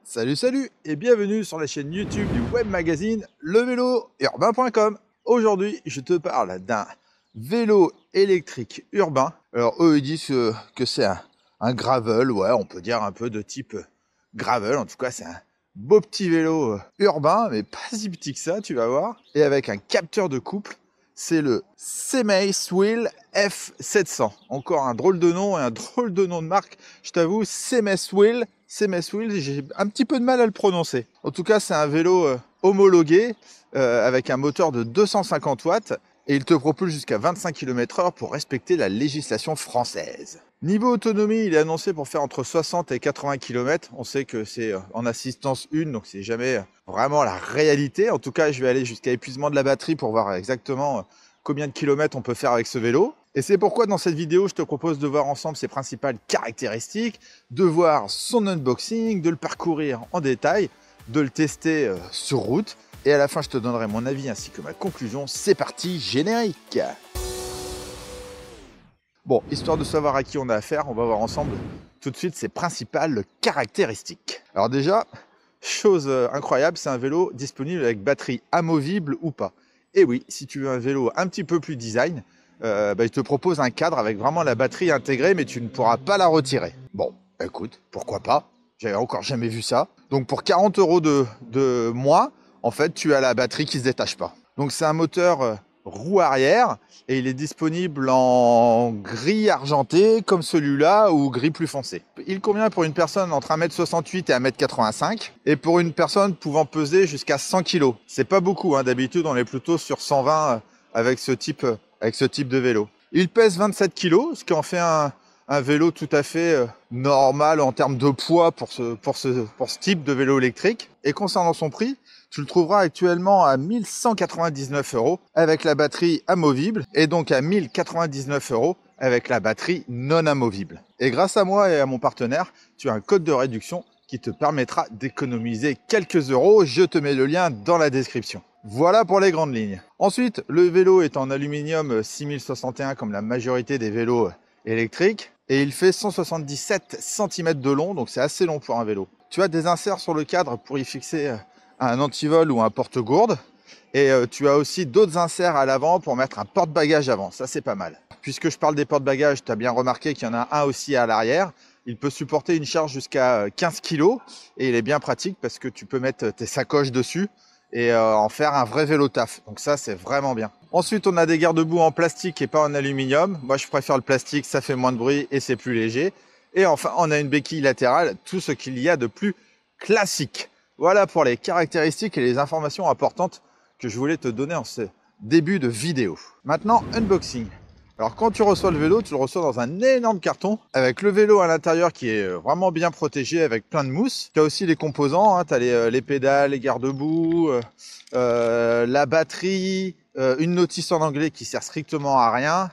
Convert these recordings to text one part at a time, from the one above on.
Salut et bienvenue sur la chaîne YouTube du web magazine levélourbain.com. Aujourd'hui, je te parle d'un vélo électrique urbain. Alors eux, ils disent que c'est un gravel, ouais, on peut dire un peu de type gravel. En tout cas, c'est un beau petit vélo urbain, mais pas si petit que ça, tu vas voir. Et avec un capteur de couple, c'est le Semeswheel F700. Encore un drôle de nom et un drôle de nom de marque. Je t'avoue, Semeswheel, j'ai un petit peu de mal à le prononcer. En tout cas, c'est un vélo homologué avec un moteur de 250 watts et il te propulse jusqu'à 25 km/h pour respecter la législation française. Niveau autonomie, il est annoncé pour faire entre 60 et 80 km. On sait que c'est en assistance 1, donc c'est jamais vraiment la réalité. En tout cas, je vais aller jusqu'à épuisement de la batterie pour voir exactement combien de kilomètres on peut faire avec ce vélo. Et c'est pourquoi dans cette vidéo, je te propose de voir ensemble ses principales caractéristiques, de voir son unboxing, de le parcourir en détail, de le tester sur route. Et à la fin, je te donnerai mon avis ainsi que ma conclusion. C'est parti, générique! Bon, histoire de savoir à qui on a affaire, on va voir ensemble tout de suite ses principales caractéristiques. Alors déjà, chose incroyable, c'est un vélo disponible avec batterie amovible ou pas. Et oui, si tu veux un vélo un petit peu plus design, il te propose un cadre avec vraiment la batterie intégrée, mais tu ne pourras pas la retirer. Bon, écoute, pourquoi pas? J'avais encore jamais vu ça. Donc pour 40 € de moins, en fait, tu as la batterie qui ne se détache pas. Donc c'est un moteur roue arrière et il est disponible en gris argenté comme celui-là ou gris plus foncé. Il convient pour une personne entre 1m68 et 1m85 et pour une personne pouvant peser jusqu'à 100 kg. C'est pas beaucoup, hein. D'habitude on est plutôt sur 120 avec ce type de vélo. Il pèse 27 kg, ce qui en fait un vélo tout à fait normal en termes de poids pour ce type de vélo électrique. Et concernant son prix, tu le trouveras actuellement à 1199 € avec la batterie amovible et donc à 1099 € avec la batterie non amovible. Et grâce à moi et à mon partenaire, tu as un code de réduction qui te permettra d'économiser quelques euros. Je te mets le lien dans la description. Voilà pour les grandes lignes. Ensuite, le vélo est en aluminium 6061 comme la majorité des vélos électriques et il fait 177 cm de long, donc c'est assez long pour un vélo. Tu as des inserts sur le cadre pour y fixer un antivol ou un porte-gourde et tu as aussi d'autres inserts à l'avant pour mettre un porte-bagages avant, ça c'est pas mal. Puisque je parle des porte-bagages, tu as bien remarqué qu'il y en a un aussi à l'arrière. Il peut supporter une charge jusqu'à 15 kg et il est bien pratique parce que tu peux mettre tes sacoches dessus et en faire un vrai vélo taf. Donc ça, c'est vraiment bien. Ensuite, on a des garde-boue en plastique et pas en aluminium. Moi, je préfère le plastique, ça fait moins de bruit et c'est plus léger. Et enfin, on a une béquille latérale, tout ce qu'il y a de plus classique. Voilà pour les caractéristiques et les informations importantes que je voulais te donner en ce début de vidéo. Maintenant, unboxing. Alors quand tu reçois le vélo, tu le reçois dans un énorme carton avec le vélo à l'intérieur qui est vraiment bien protégé avec plein de mousse. Tu as aussi les composants, hein, tu as les pédales, les garde-boue, la batterie, une notice en anglais qui sert strictement à rien.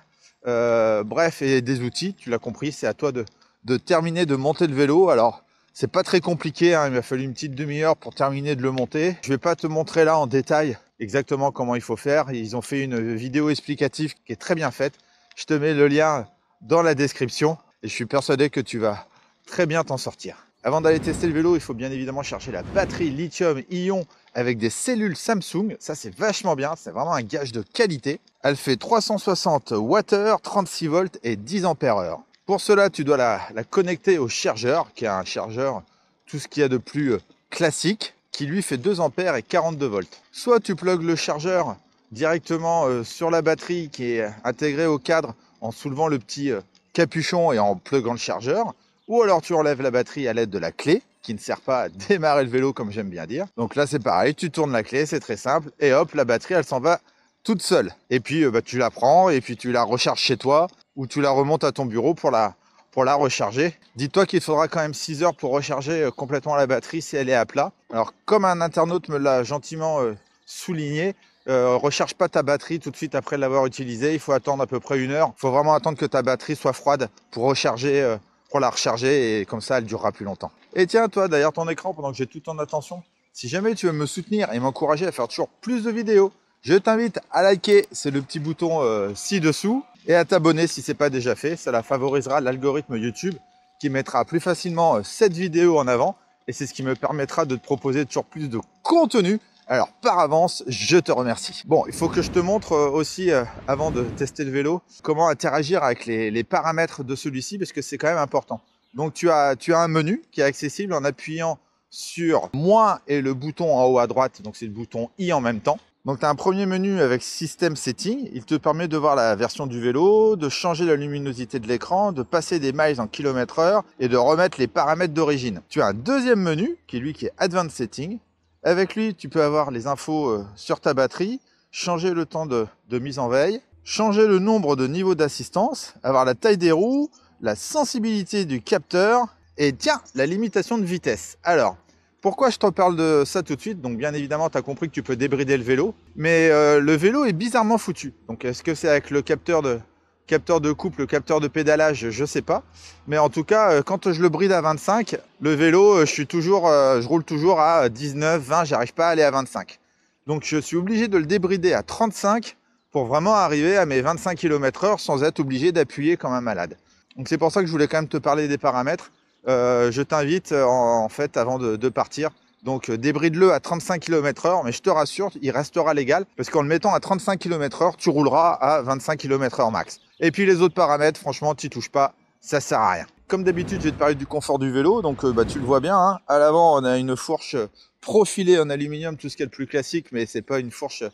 Bref, et des outils, tu l'as compris, c'est à toi de terminer de monter le vélo. Alors, c'est pas très compliqué, hein, il m'a fallu une petite demi-heure pour terminer de le monter. Je vais pas te montrer là en détail exactement comment il faut faire. Ils ont fait une vidéo explicative qui est très bien faite. Je te mets le lien dans la description et je suis persuadé que tu vas très bien t'en sortir. Avant d'aller tester le vélo, il faut bien évidemment chercher la batterie lithium-ion avec des cellules Samsung. Ça, c'est vachement bien, c'est vraiment un gage de qualité. Elle fait 360 Wh, 36 volts et 10 ampères-heure. Pour cela, tu dois la connecter au chargeur, qui est un chargeur, tout ce qu'il y a de plus classique, qui lui fait 2 ampères et 42 volts. Soit tu plugues le chargeur directement sur la batterie qui est intégrée au cadre en soulevant le petit capuchon et en pluguant le chargeur, ou alors tu enlèves la batterie à l'aide de la clé, qui ne sert pas à démarrer le vélo comme j'aime bien dire. Donc là c'est pareil, tu tournes la clé, c'est très simple, et hop, la batterie elle s'en va toute seule. Et puis tu la prends et puis tu la recharges chez toi, ou tu la remontes à ton bureau pour la recharger. Dis-toi qu'il faudra quand même 6 heures pour recharger complètement la batterie si elle est à plat. Alors comme un internaute me l'a gentiment souligné, recharge pas ta batterie tout de suite après l'avoir utilisée, il faut attendre à peu près 1 heure. Il faut vraiment attendre que ta batterie soit froide pour recharger, pour la recharger et comme ça elle durera plus longtemps. Et tiens, toi derrière ton écran, pendant que j'ai toute ton attention, si jamais tu veux me soutenir et m'encourager à faire toujours plus de vidéos, je t'invite à liker, c'est le petit bouton ci-dessous, et à t'abonner si ce n'est pas déjà fait. Cela favorisera l'algorithme YouTube qui mettra plus facilement cette vidéo en avant et c'est ce qui me permettra de te proposer toujours plus de contenu. Alors par avance, je te remercie. Bon, il faut que je te montre aussi, avant de tester le vélo, comment interagir avec les paramètres de celui-ci, parce que c'est quand même important. Donc tu as un menu qui est accessible en appuyant sur moins et le bouton en haut à droite, donc c'est le bouton I en même temps. Donc tu as un premier menu avec System Setting, il te permet de voir la version du vélo, de changer la luminosité de l'écran, de passer des miles en km/h et de remettre les paramètres d'origine. Tu as un deuxième menu qui est Advanced Setting. Avec lui, tu peux avoir les infos sur ta batterie, changer le temps de mise en veille, changer le nombre de niveaux d'assistance, avoir la taille des roues, la sensibilité du capteur et tiens, la limitation de vitesse. Alors, pourquoi je te parle de ça tout de suite? Donc bien évidemment, tu as compris que tu peux débrider le vélo, mais le vélo est bizarrement foutu. Donc est-ce que c'est avec le capteur de couple, le capteur de pédalage, je sais pas. Mais en tout cas, quand je le bride à 25, le vélo, je roule toujours à 19, 20, j'arrive pas à aller à 25. Donc je suis obligé de le débrider à 35 pour vraiment arriver à mes 25 km/h sans être obligé d'appuyer comme un malade. Donc c'est pour ça que je voulais quand même te parler des paramètres. Je t'invite en fait avant de partir. Donc débride-le à 35 km/h, mais je te rassure, il restera légal parce qu'en le mettant à 35 km/h, tu rouleras à 25 km/h max. Et puis les autres paramètres, franchement, tu touches pas, ça sert à rien. Comme d'habitude, je vais te parler du confort du vélo, donc tu le vois bien, hein. À l'avant, on a une fourche profilée en aluminium, tout ce qui est le plus classique, mais c'est pas une fourche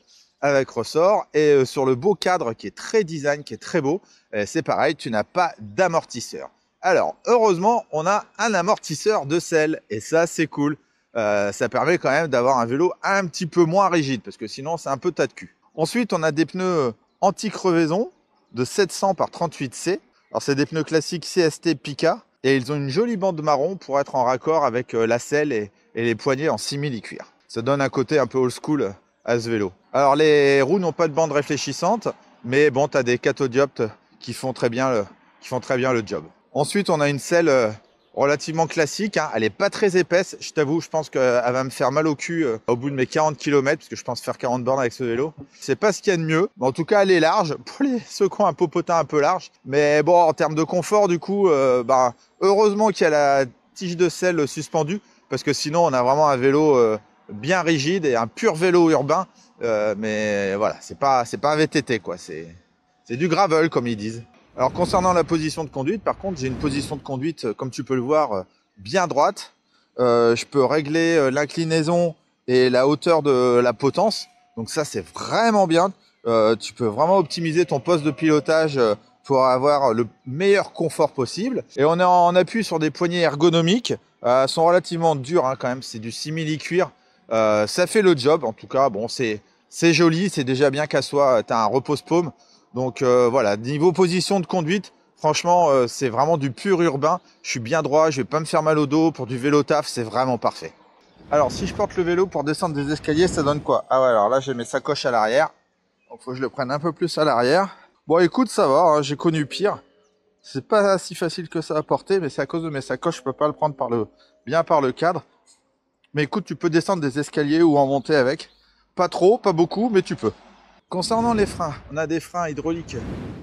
avec ressort. Et sur le beau cadre qui est très design, qui est très beau, c'est pareil, tu n'as pas d'amortisseur. Alors, heureusement, on a un amortisseur de selle, et ça, c'est cool. Ça permet quand même d'avoir un vélo un petit peu moins rigide, parce que sinon, c'est un peu tas de cul. Ensuite, on a des pneus anti-crevaison de 700 par 38C. Alors, c'est des pneus classiques CST Pika, et ils ont une jolie bande marron pour être en raccord avec la selle et les poignées en simili-cuir. Ça donne un côté un peu old school à ce vélo. Alors, les roues n'ont pas de bande réfléchissante, mais bon, tu as des cathodioptres qui font très bien le job. Ensuite, on a une selle relativement classique, hein. Elle n'est pas très épaisse. Je t'avoue, je pense qu'elle va me faire mal au cul au bout de mes 40 km, parce que je pense faire 40 bornes avec ce vélo. C'est pas ce qu'il y a de mieux. Mais en tout cas, elle est large, pour ceux qui ont un popotin un peu large. Mais bon, en termes de confort, du coup, heureusement qu'il y a la tige de selle suspendue, parce que sinon, on a vraiment un vélo bien rigide et un pur vélo urbain. Mais voilà, c'est pas un VTT, quoi. C'est du gravel, comme ils disent. Alors concernant la position de conduite, par contre, j'ai une position de conduite, comme tu peux le voir, bien droite. Je peux régler l'inclinaison et la hauteur de la potence. Donc ça, c'est vraiment bien. Tu peux vraiment optimiser ton poste de pilotage pour avoir le meilleur confort possible. Et on est en appui sur des poignées ergonomiques. Elles sont relativement dures, hein, quand même. C'est du simili-cuir. Ça fait le job. En tout cas, bon, c'est joli. C'est déjà bien qu'à soi. Tu as un repose-paume. Donc voilà, niveau position de conduite, franchement, c'est vraiment du pur urbain. Je suis bien droit, je vais pas me faire mal au dos. Pour du vélo taf, c'est vraiment parfait. Alors, si je porte le vélo pour descendre des escaliers, ça donne quoi? Ah ouais, alors là, j'ai mes sacoches à l'arrière. Donc, faut que je le prenne un peu plus à l'arrière. Bon, écoute, ça va, hein, j'ai connu pire. C'est pas si facile que ça à porter, mais c'est à cause de mes sacoches, je peux pas le prendre bien par le cadre. Mais écoute, tu peux descendre des escaliers ou en monter avec. Pas trop, pas beaucoup, mais tu peux. Concernant les freins, on a des freins hydrauliques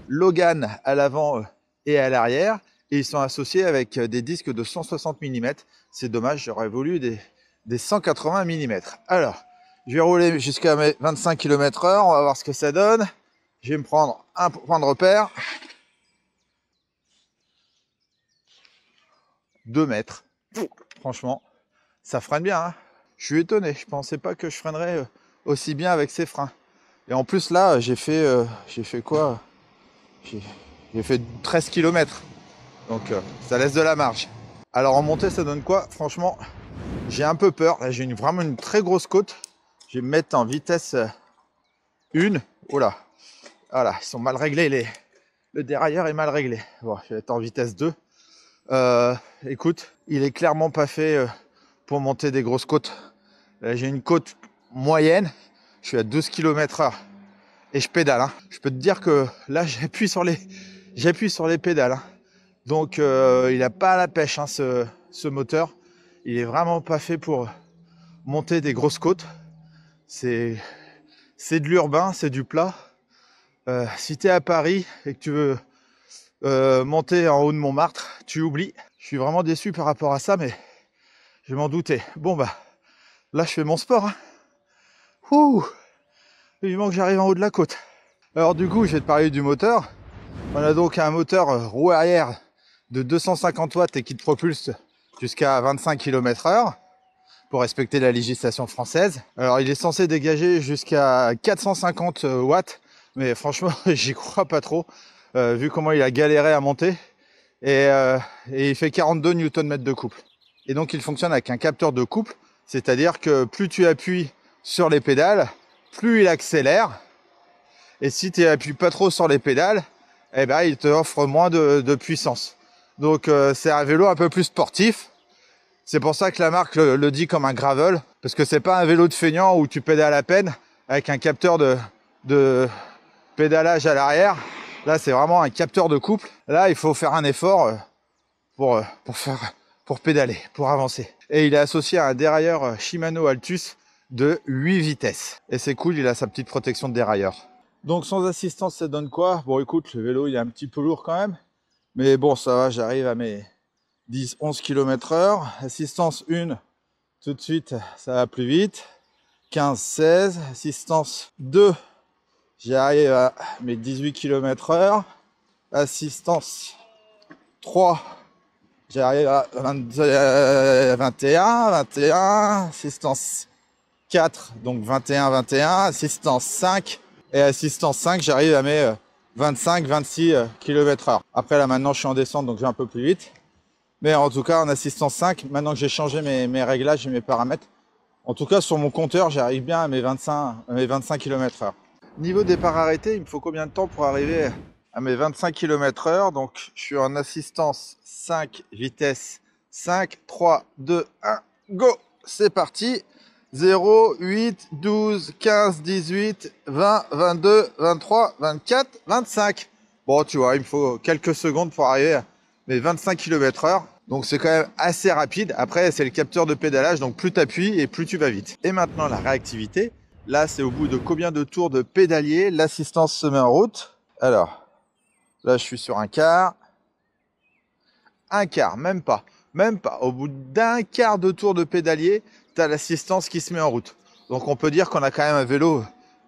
Logan à l'avant et à l'arrière, et ils sont associés avec des disques de 160 mm. C'est dommage, j'aurais voulu des 180 mm. Alors, je vais rouler jusqu'à mes 25 km/h, on va voir ce que ça donne. Je vais me prendre un point de repère. 2 mètres. Franchement, ça freine bien, hein. Je suis étonné, je pensais pas que je freinerais aussi bien avec ces freins. Et en plus là, j'ai fait quoi? J'ai fait 13 km. Donc ça laisse de la marge. Alors en montée, ça donne quoi? Franchement, j'ai un peu peur. Là, j'ai vraiment une très grosse côte. Je vais me mettre en vitesse 1. Oh là. Voilà, ils sont mal réglés. Le dérailleur est mal réglé. Bon, je vais être en vitesse 2. Écoute, il est clairement pas fait pour monter des grosses côtes. Là, j'ai une côte moyenne. Je suis à 12 km/h. Et je pédale, hein. Je peux te dire que là, j'appuie sur les pédales, hein. Donc, il n'a pas la pêche, hein, ce moteur. Il est vraiment pas fait pour monter des grosses côtes. C'est de l'urbain, c'est du plat. Si tu es à Paris et que tu veux monter en haut de Montmartre, tu oublies. Je suis vraiment déçu par rapport à ça, mais Je m'en doutais. Bon bah, là je fais mon sport. Hein. Ouh, vivement que j'arrive en haut de la côte. Alors du coup, je vais te parler du moteur. On a donc un moteur roue arrière de 250 watts et qui te propulse jusqu'à 25 km/h pour respecter la législation française. Alors il est censé dégager jusqu'à 450 watts, mais franchement j'y crois pas trop, vu comment il a galéré à monter. Et il fait 42 Nm de couple. Et donc il fonctionne avec un capteur de couple, c'est-à-dire que plus tu appuies sur les pédales, plus il accélère. Et si tu n'appuies pas trop sur les pédales, eh ben, il te offre moins de puissance. Donc c'est un vélo un peu plus sportif. C'est pour ça que la marque le dit comme un gravel, parce que c'est pas un vélo de feignant où tu pédales à peine avec un capteur de pédalage à l'arrière. Là, c'est vraiment un capteur de couple. Là, il faut faire un effort pour pédaler, pour avancer. Et il est associé à un dérailleur Shimano Altus de 8 vitesses. Et c'est cool, il a sa petite protection de dérailleur. Donc sans assistance, ça donne quoi? Bon, écoute, le vélo, il est un petit peu lourd quand même. Mais bon, ça va, j'arrive à mes 10-11 km/h. Assistance 1, tout de suite, ça va plus vite. 15-16. Assistance 2, j'arrive à mes 18 km/h. Assistance 3, j'arrive à 21. Assistance 4, donc 21. Assistance 5. Et assistance 5, j'arrive à mes 25-26 km/h. Après, là, maintenant, je suis en descente, donc je vais un peu plus vite. Mais en tout cas, en assistance 5, maintenant que j'ai changé mes réglages et mes paramètres, en tout cas, sur mon compteur, j'arrive bien à mes 25 km/h. Niveau départ arrêté, il me faut combien de temps pour arriver à mes 25 km/h? Donc, je suis en assistance 5, vitesse 5, 3, 2, 1, go! C'est parti! 0, 8, 12, 15, 18, 20, 22, 23, 24, 25. Bon, tu vois, il me faut quelques secondes pour arriver à mes 25 km/h. Donc, c'est quand même assez rapide. Après, c'est le capteur de pédalage. Donc, plus tu appuies et plus tu vas vite. Et maintenant, la réactivité. Là, c'est au bout de combien de tours de pédalier l'assistance se met en route. Alors, là, je suis sur un quart. Un quart, même pas. Même pas. Au bout d'un quart de tour de pédalier, tu as l'assistance qui se met en route. Donc on peut dire qu'on a quand même un vélo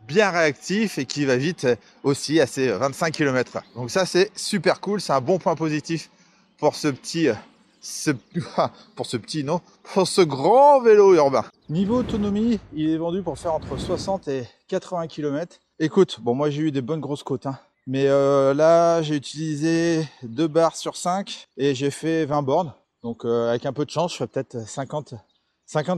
bien réactif et qui va vite aussi à ses 25 km/h. Donc ça c'est super cool, c'est un bon point positif pour ce grand vélo urbain. Niveau autonomie, il est vendu pour faire entre 60 et 80 km. Écoute, bon moi j'ai eu des bonnes grosses côtes, hein. Mais là j'ai utilisé 2 barres sur 5 et j'ai fait 20 bornes. Donc avec un peu de chance, je ferai peut-être 50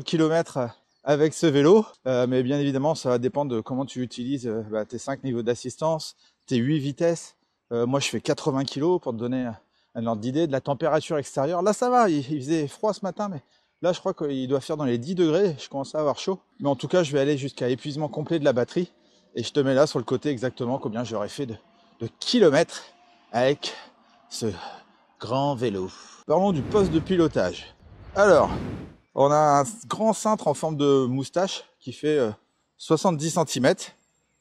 km avec ce vélo. Mais bien évidemment, ça va dépendre de comment tu utilises tes 5 niveaux d'assistance, tes 8 vitesses. Moi, je fais 80 kg pour te donner un ordre d'idée de la température extérieure. Là, ça va, il faisait froid ce matin, mais là, je crois qu'il doit faire dans les 10 degrés. Je commence à avoir chaud. Mais en tout cas, je vais aller jusqu'à épuisement complet de la batterie. Et je te mets là sur le côté exactement combien j'aurais fait de kilomètres avec ce grand vélo. Parlons du poste de pilotage. Alors, on a un grand cintre en forme de moustache qui fait 70 cm.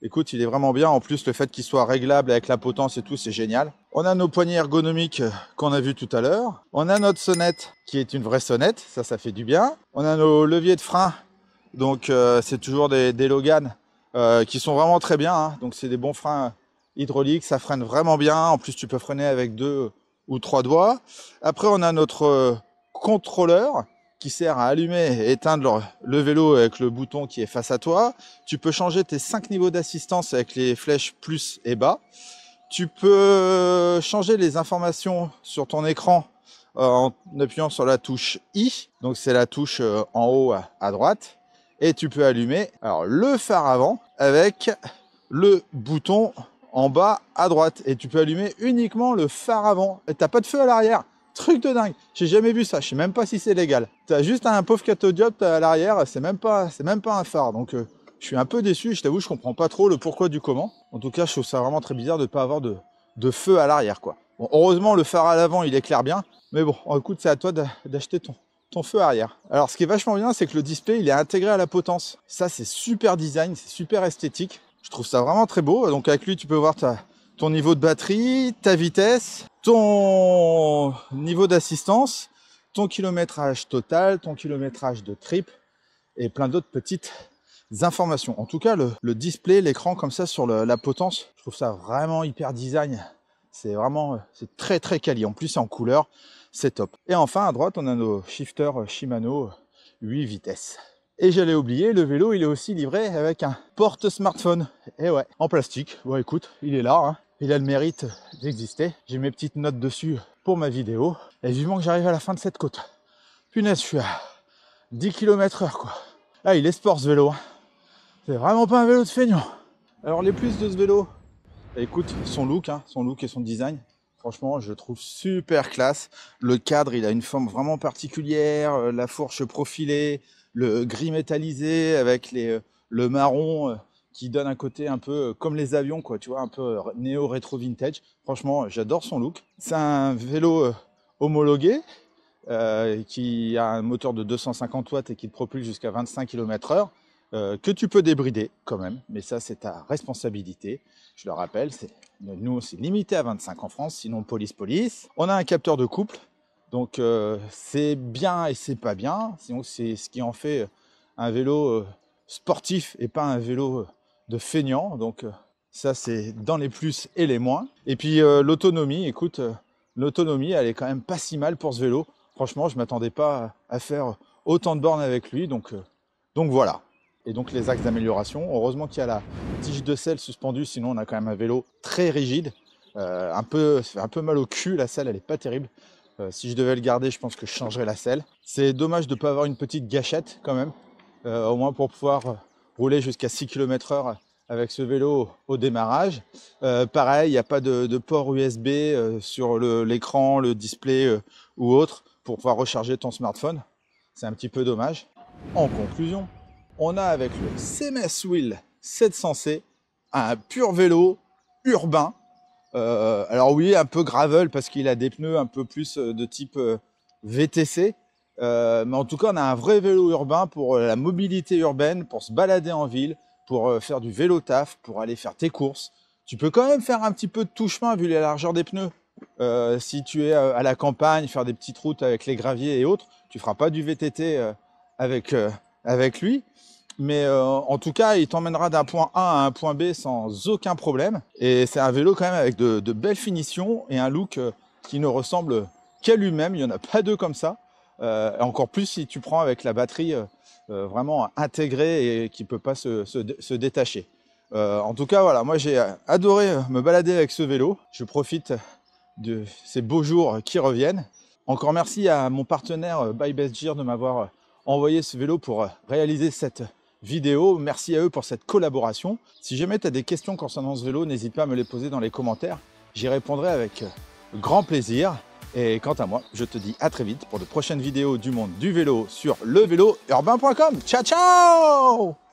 Écoute, il est vraiment bien. En plus, le fait qu'il soit réglable avec la potence et tout, c'est génial. On a nos poignées ergonomiques qu'on a vu tout à l'heure. On a notre sonnette qui est une vraie sonnette. Ça fait du bien. On a nos leviers de frein. Donc, c'est toujours des Logan qui sont vraiment très bien. Hein. Donc, c'est des bons freins hydrauliques. Ça freine vraiment bien. En plus, tu peux freiner avec 2 ou 3 doigts. Après, on a notre contrôleur qui sert à allumer et éteindre le vélo avec le bouton qui est face à toi. Tu peux changer tes 5 niveaux d'assistance avec les flèches plus et bas. Tu peux changer les informations sur ton écran en appuyant sur la touche I. Donc c'est la touche en haut à droite. Et tu peux allumer alors, le phare avant avec le bouton en bas à droite. Et tu peux allumer uniquement le phare avant. Et tu n'as pas de feu à l'arrière. Truc de dingue, j'ai jamais vu ça, je sais même pas si c'est légal. T'as juste un pauvre cathodiode à l'arrière, c'est même pas un phare, donc je suis un peu déçu, je t'avoue, je comprends pas trop le pourquoi du comment. En tout cas, je trouve ça vraiment très bizarre de pas avoir de feu à l'arrière, quoi. Bon, heureusement, le phare à l'avant, il éclaire bien, mais bon, écoute, c'est à toi d'acheter ton feu arrière. Alors, ce qui est vachement bien, c'est que le display, il est intégré à la potence. Ça, c'est super design, c'est super esthétique. Je trouve ça vraiment très beau. Donc, avec lui, tu peux voir ton niveau de batterie, ta vitesse, ton niveau d'assistance. ton kilométrage total, ton kilométrage de trip et plein d'autres petites informations. En tout cas, le display, l'écran comme ça sur la potence, je trouve ça vraiment hyper design. C'est vraiment, c'est très très quali. En plus, c'est en couleur, c'est top. Et enfin, à droite, on a nos shifters Shimano 8 vitesses. Et j'allais oublier, le vélo, il est aussi livré avec un porte-smartphone. Et ouais, en plastique. Bon, écoute, il est là, hein. Il a le mérite d'exister. J'ai mes petites notes dessus pour ma vidéo. Et vivement que j'arrive à la fin de cette côte. Punaise, je suis à 10 km/h, quoi. Ah, il est sport, ce vélo. C'est vraiment pas un vélo de feignant. Alors, les plus de ce vélo, écoute, son look et son design. Franchement, je le trouve super classe. Le cadre, il a une forme vraiment particulière. La fourche profilée, le gris métallisé avec le marron qui donne un côté un peu comme les avions, quoi. Tu vois, un peu néo-rétro vintage. Franchement, j'adore son look. C'est un vélo homologué qui a un moteur de 250 watts et qui te propulse jusqu'à 25 km/h. Que tu peux débrider quand même, mais ça c'est ta responsabilité. Je le rappelle, nous c'est limité à 25 en France, sinon police. On a un capteur de couple, donc c'est bien et c'est pas bien, sinon c'est ce qui en fait un vélo sportif et pas un vélo de feignant, donc ça c'est dans les plus et les moins. Et puis l'autonomie, écoute, l'autonomie elle est quand même pas si mal pour ce vélo. Franchement, je m'attendais pas à faire autant de bornes avec lui, donc voilà. Et donc les axes d'amélioration, heureusement qu'il y a la tige de selle suspendue, sinon on a quand même un vélo très rigide, ça fait un peu mal au cul, la selle elle est pas terrible. Si je devais le garder, je pense que je changerais la selle. C'est dommage de ne pas avoir une petite gâchette quand même, au moins pour pouvoir rouler jusqu'à 6 km/h avec ce vélo au démarrage. Pareil, il n'y a pas de port USB sur l'écran, le display ou autre pour pouvoir recharger ton smartphone. C'est un petit peu dommage. En conclusion, on a avec le CMS Wheel 700C un pur vélo urbain. Alors oui, un peu gravel parce qu'il a des pneus un peu plus de type VTC. Mais en tout cas, on a un vrai vélo urbain pour la mobilité urbaine, pour se balader en ville, pour faire du vélo taf, pour aller faire tes courses. Tu peux quand même faire un petit peu de tout-chemin vu la largeur des pneus. Si tu es à la campagne, faire des petites routes avec les graviers et autres, tu feras pas du VTT avec lui. Mais en tout cas, il t'emmènera d'un point A à un point B sans aucun problème. Et c'est un vélo quand même avec de belles finitions et un look qui ne ressemble qu'à lui-même. Il n'y en a pas deux comme ça. Encore plus si tu prends avec la batterie vraiment intégrée et qui ne peut pas se détacher. En tout cas, voilà, moi j'ai adoré me balader avec ce vélo. Je profite de ces beaux jours qui reviennent. Encore merci à mon partenaire Buy Best Gear de m'avoir envoyé ce vélo pour réaliser cette vidéo. Merci à eux pour cette collaboration. Si jamais tu as des questions concernant ce vélo, n'hésite pas à me les poser dans les commentaires. J'y répondrai avec grand plaisir. Et quant à moi, je te dis à très vite pour de prochaines vidéos du monde du vélo sur levélourbain.com. Ciao, ciao!